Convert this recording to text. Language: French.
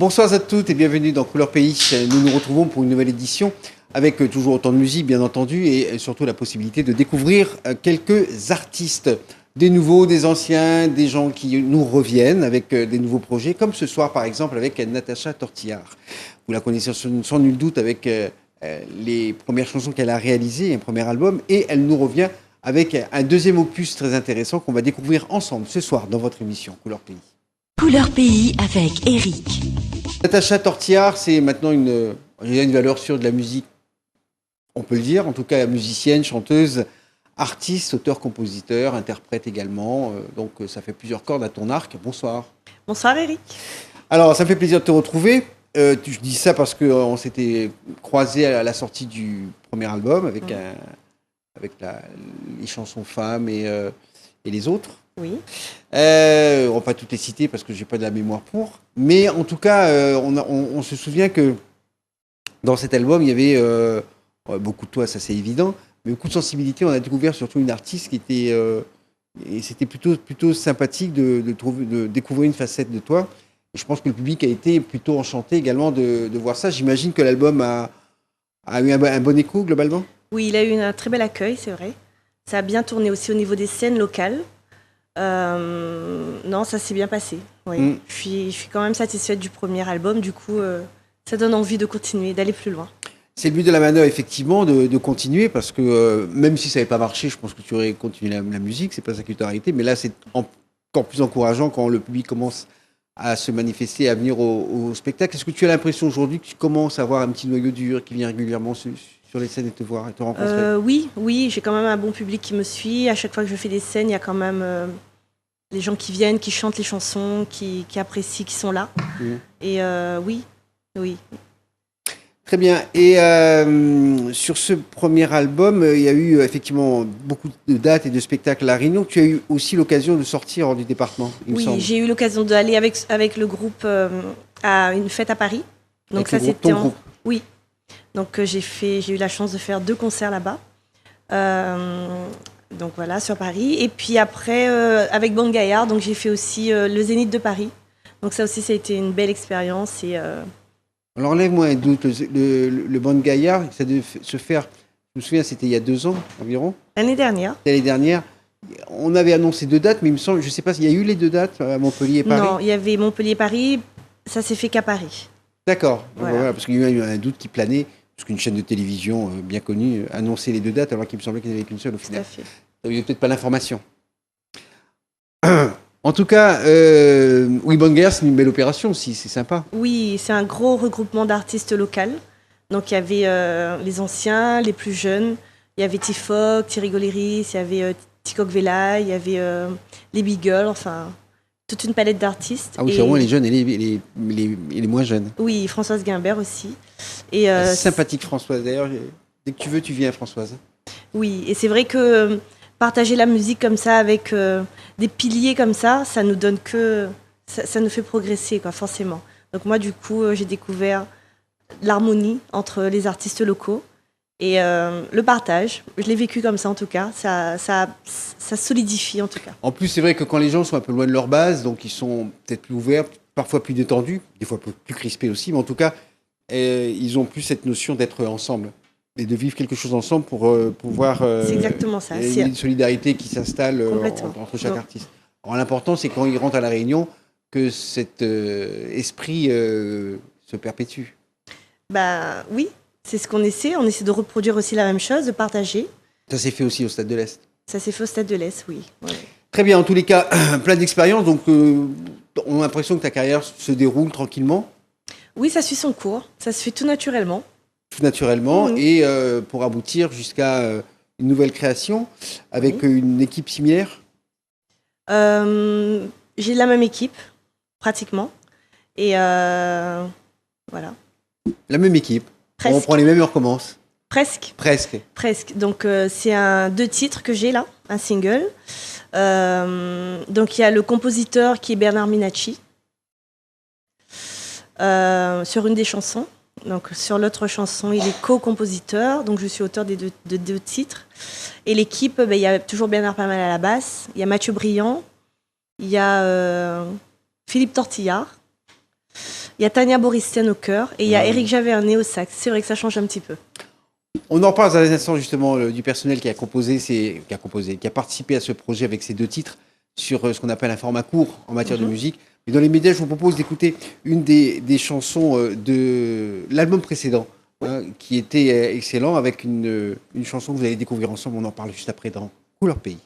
Bonsoir à toutes et bienvenue dans Couleur Pays. Nous nous retrouvons pour une nouvelle édition avec toujours autant de musique bien entendu et surtout la possibilité de découvrir quelques artistes, des nouveaux, des anciens, des gens qui nous reviennent avec des nouveaux projets comme ce soir par exemple avec Natacha Tortillard. Vous la connaissez sans nul doute avec les premières chansons qu'elle a réalisées, un premier album, et elle nous revient avec un deuxième opus très intéressant qu'on va découvrir ensemble ce soir dans votre émission Couleur Pays. Couleur Pays avec Eric. Natacha Tortillard, c'est maintenant une valeur sûre de la musique, on peut le dire, en tout cas musicienne, chanteuse, artiste, auteur, compositeur, interprète également, donc ça fait plusieurs cordes à ton arc. Bonsoir. Bonsoir Eric. Alors ça me fait plaisir de te retrouver. Je dis ça parce qu'on s'était croisés à la sortie du premier album avec, les chansons femmes et les autres. Oui. On va pas toutes les citer parce que j'ai pas de la mémoire pour. Mais en tout cas, on se souvient que dans cet album, il y avait beaucoup de toi, ça c'est évident, mais beaucoup de sensibilité. On a découvert surtout une artiste qui était... et c'était plutôt sympathique de découvrir une facette de toi. Et je pense que le public a été plutôt enchanté également de voir ça. J'imagine que l'album a eu un bon écho globalement. Oui, il a eu un très bel accueil, c'est vrai. Ça a bien tourné aussi au niveau des scènes locales. Non, ça s'est bien passé. Oui. Je suis quand même satisfaite du premier album. Du coup, ça donne envie de continuer, d'aller plus loin. C'est le but de la manœuvre, effectivement, de continuer, parce que même si ça n'avait pas marché, je pense que tu aurais continué la musique, c'est pas ça qui t'a arrêté, mais là, c'est encore plus encourageant quand le public commence à se manifester, à venir au spectacle. Est-ce que tu as l'impression aujourd'hui que tu commences à avoir un petit noyau dur qui vient régulièrement sur les scènes et te voir et te rencontrer? Oui, j'ai quand même un bon public qui me suit. À chaque fois que je fais des scènes, il y a quand même les gens qui viennent, qui chantent les chansons, qui apprécient, qui sont là. Et oui. Très bien. Et sur ce premier album, il y a eu effectivement beaucoup de dates et de spectacles à La Réunion. Tu as eu aussi l'occasion de sortir hors du département, il me semble. Oui, j'ai eu l'occasion d'aller avec le groupe à une fête à Paris. Donc avec ça, c'était groupe. Oui. Donc j'ai eu la chance de faire 2 concerts là-bas. Donc voilà, sur Paris. Et puis après, avec Bande Gaillard, donc j'ai fait aussi le Zénith de Paris. Donc ça aussi, ça a été une belle expérience. Alors enlève-moi un doute, le Bande Gaillard, ça devait se faire, je me souviens, c'était il y a 2 ans environ. L'année dernière. L'année dernière. On avait annoncé 2 dates, mais il me semble, je ne sais pas s'il y a eu les 2 dates à Montpellier et Paris. Non, il y avait Montpellier et Paris, ça s'est fait qu'à Paris. D'accord, voilà, parce qu'il y a eu un doute qui planait, parce qu'une chaîne de télévision bien connue annonçait les 2 dates, alors qu'il me semblait qu'il n'y en avait qu'une seule au final. Tout à fait. Il n'y avait peut-être pas l'information. En tout cas, oui, Bande Gaillard, c'est une belle opération aussi, c'est sympa. Oui, c'est un gros regroupement d'artistes locaux. Donc il y avait les anciens, les plus jeunes, il y avait Tifoc, Thierry Goléris, il y avait Ticoc Vela, il y avait les Beagles, enfin toute une palette d'artistes. Ah oui, c'est vraiment les jeunes et les moins jeunes. Oui, Françoise Guimbert aussi. Et, sympathique Françoise, d'ailleurs, dès que tu veux, tu viens Françoise. Oui, et c'est vrai que partager la musique comme ça avec des piliers comme ça nous donne que... Ça nous fait progresser, quoi, forcément. Donc moi, du coup, j'ai découvert l'harmonie entre les artistes locaux et le partage. Je l'ai vécu comme ça, en tout cas. Ça solidifie, en tout cas. En plus, c'est vrai que quand les gens sont un peu loin de leur base, donc ils sont peut-être plus ouverts, parfois plus détendus, des fois plus crispés aussi, mais en tout cas, ils ont plus cette notion d'être ensemble et de vivre quelque chose ensemble pour pouvoir... c'est exactement ça. Il y a une solidarité qui s'installe entre chaque artiste. Alors l'important, c'est quand ils rentrent à La Réunion, que cet esprit se perpétue. Bah oui, c'est ce qu'on essaie. On essaie de reproduire aussi la même chose, de partager. Ça s'est fait aussi au Stade de l'Est. Ça s'est fait au Stade de l'Est, oui. Ouais. Très bien, en tous les cas, plein d'expériences. Donc, on a l'impression que ta carrière se déroule tranquillement. Oui, ça suit son cours. Ça se fait tout naturellement. Tout naturellement. Et pour aboutir jusqu'à une nouvelle création avec une équipe similaire. J'ai la même équipe, pratiquement. Et voilà. La même équipe. Presque. On reprend les mêmes et on recommence. Presque. Donc c'est 2 titres que j'ai là, un single. Donc il y a le compositeur qui est Bernard Minacci sur une des chansons. Donc sur l'autre chanson, il est co-compositeur. Donc je suis auteur de 2 titres. Et l'équipe, il y a toujours Bernard Pamal à la basse. Il y a Mathieu Briand. Il y a Philippe Tortillard. Il y a Tania Boristian au chœur et il y a Éric Javernet au sax. C'est vrai que ça change un petit peu. On en parle dans un instant justement du personnel qui a participé à ce projet avec ces 2 titres sur ce qu'on appelle un format court en matière de musique. Mais dans les médias, je vous propose d'écouter une des chansons de l'album précédent, qui était excellent, avec une chanson que vous allez découvrir ensemble. On en parle juste après dans Couleur Pays.